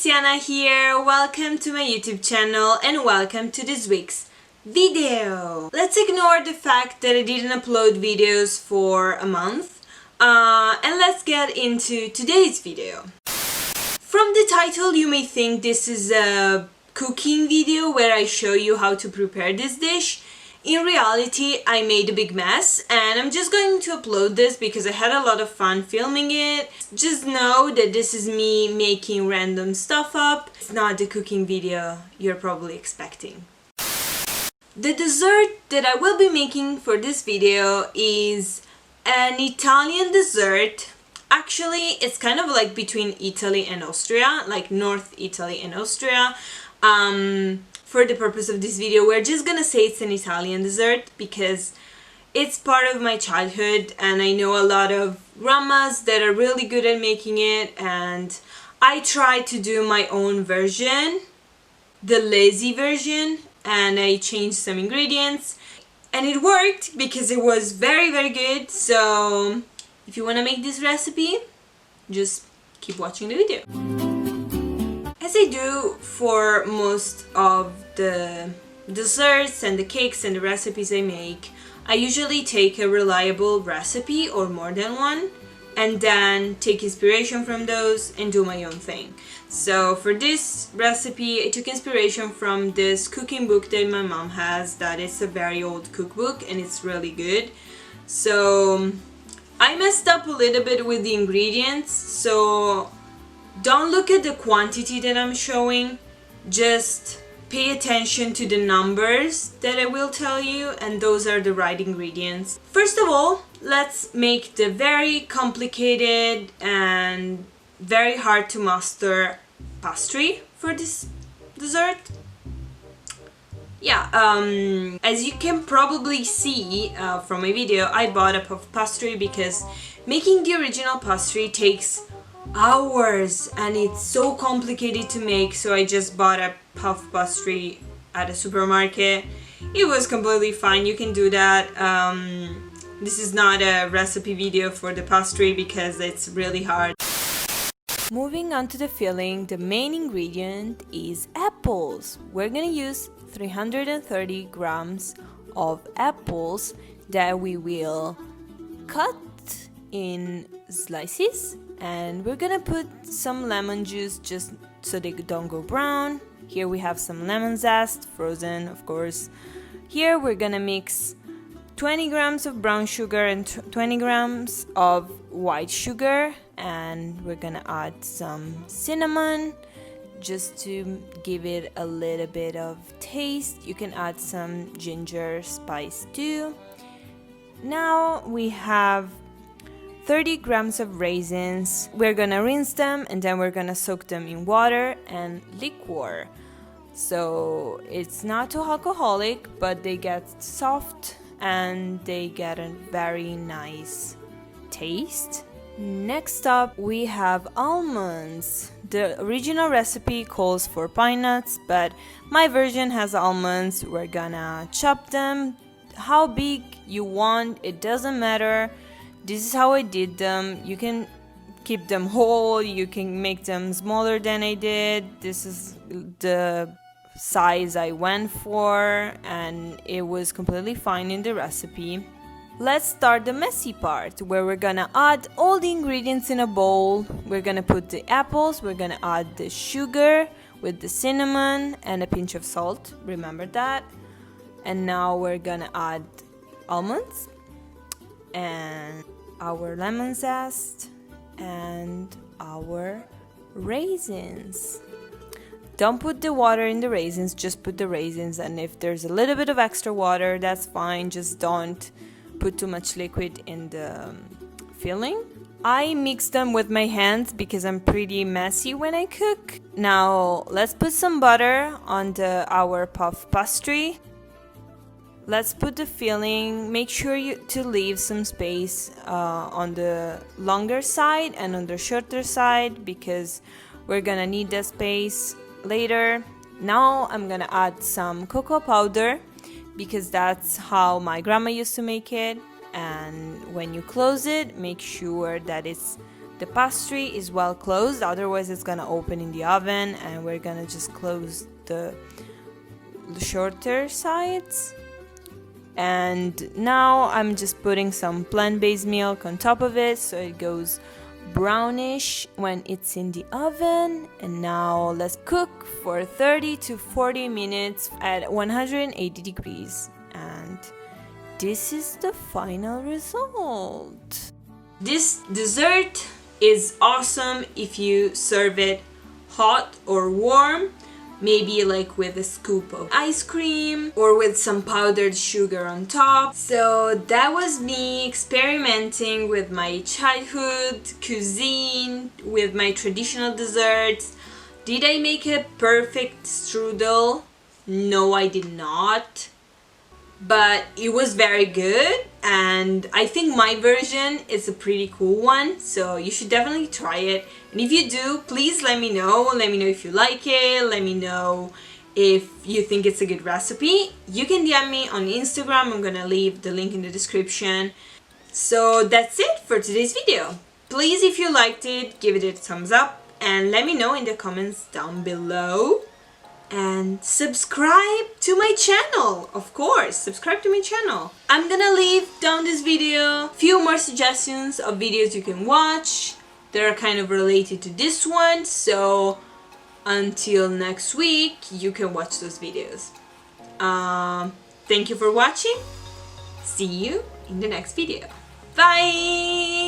it's Jana here. Welcome to my YouTube channel and welcome to this week's video. Let's ignore the fact that I didn't upload videos for a month and let's get into today's video. From the title you may think this is a cooking video where I show you how to prepare this dish. In reality, I made a big mess and I'm just going to upload this because I had a lot of fun filming it. Just know that this is me making random stuff up. It's not the cooking video you're probably expecting. The dessert that I will be making for this video is an Italian dessert. Actually, it's kind of like between Italy and Austria, like North Italy and Austria. For the purpose of this video, we're just gonna say it's an Italian dessert because it's part of my childhood and I know a lot of grandmas that are really good at making it, and I tried to do my own version, the lazy version, and I changed some ingredients and it worked because it was very good. So if you want to make this recipe, just keep watching the video. As I do for most of the desserts and the cakes and the recipes I make, I usually take a reliable recipe or more than one and then take inspiration from those and do my own thing. So for this recipe I took inspiration from this cooking book that my mom has, that is a very old cookbook and it's really good. So I messed up a little bit with the ingredients, so don't look at the quantity that I'm showing, just pay attention to the numbers that I will tell you, and those are the right ingredients. First of all, let's make the very complicated and very hard to master pastry for this dessert. Yeah, as you can probably see from my video, I bought a puff pastry because making the original pastry takes hours and it's so complicated to make, so I just bought a puff pastry at a supermarket. It was completely fine, you can do that. This is not a recipe video for the pastry because it's really hard. Moving on to the filling, the main ingredient is apples. We're gonna use 330 grams of apples that we will cut in slices, and we're gonna put some lemon juice just so they don't go brown. Here we have some lemon zest, frozen of course. Here we're gonna mix 20 grams of brown sugar and 20 grams of white sugar, and we're gonna add some cinnamon just to give it a little bit of taste. You can add some ginger spice too. Now we have 30 grams of raisins. We're gonna rinse them and then we're gonna soak them in water and liquor. So it's not too alcoholic, but they get soft and they get a very nice taste. Next up we have almonds. The original recipe calls for pine nuts, but my version has almonds. We're gonna chop them how big you want, it doesn't matter. This is how I did them. You can keep them whole, you can make them smaller than I did. This is the size I went for and it was completely fine in the recipe. Let's start the messy part, where we're gonna add all the ingredients in a bowl. We're gonna put the apples, we're gonna add the sugar with the cinnamon and a pinch of salt, remember that. And now we're gonna add almonds and our lemon zest and our raisins. Don't put the water in the raisins, just put the raisins, and if there's a little bit of extra water, that's fine, just don't put too much liquid in the filling. I mix them with my hands because I'm pretty messy when I cook. Now let's put some butter on our puff pastry. Let's put the filling. Make sure to leave some space on the longer side and on the shorter side because we're gonna need that space later. Now I'm gonna add some cocoa powder because that's how my grandma used to make it, and when you close it, make sure that it's the pastry is well closed, otherwise it's gonna open in the oven, and we're gonna just close the shorter sides. And now I'm just putting some plant-based milk on top of it so it goes brownish when it's in the oven. And now let's cook for 30 to 40 minutes at 180 degrees. And this is the final result. This dessert is awesome if you serve it hot or warm, maybe like with a scoop of ice cream or with some powdered sugar on top. So that was me experimenting with my childhood cuisine, with my traditional desserts. Did I make a perfect strudel? No, I did not. But it was very good, and I think my version is a pretty cool one, so you should definitely try it. And if you do, please let me know. Let me know if you like it. Let me know if you think it's a good recipe. You can DM me on Instagram. I'm gonna leave the link in the description. So that's it for today's video. Please, if you liked it, give it a thumbs up and let me know in the comments down below. And subscribe to my channel, of course, subscribe to my channel. I'm gonna leave down this video few more suggestions of videos you can watch that are kind of related to this one, so until next week you can watch those videos. Thank you for watching. See you in the next video. Bye!